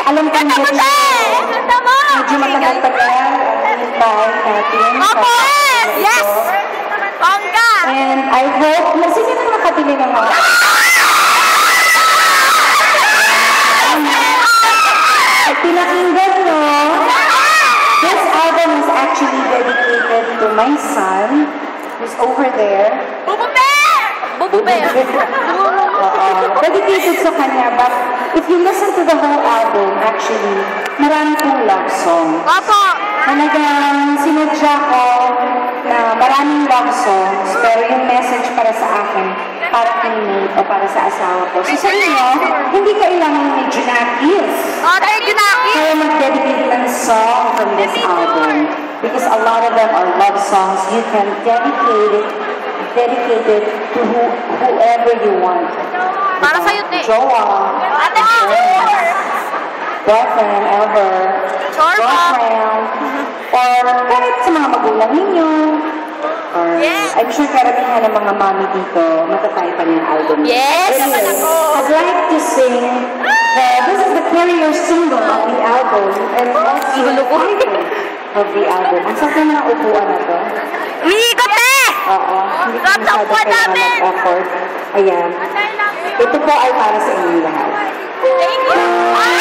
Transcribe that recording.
Alam ko Ganda mo, te! Ganda mo! medyo matagal-tagal. Bye, Kathleen. Opo! Yes! Bongga! And I hope na sino nang nakabili ng mga... At pinakinggan, no? This album is actually dedicated to my son, who's over there. Bubube! Bubube! Dedicated sa kanya, but if you listen to the whole album, actually, marami pong love songs. Opo! Talagang sinadya ko na maraming love songs, pero yung message para sa akin, para kay Nate o para sa asawa ko. So sa inyo, hindi kailangan may Junakis. Oh, tayo Junakis! Kaya mag-dedicate ng song from this album. Because a lot of them are love songs. You can dedicate it to whoever you want. Para sa'yo, te. Jowa, boyfriend, ever, girlfriend, or kahit sa mga magulang ninyo. Or, I'm sure karamihan ng mga mami dito, matataypan yung album. Yes! Anyway, I'd like to sing, this is the carrier single of the album, and also the title of the album. Ang sarap ng mga upuan na to. Umiikot, te! Oo. Hindi ko masyado kailangan mag-effort. Ayan. Ito po ay para sa inyo lahat. Thank you!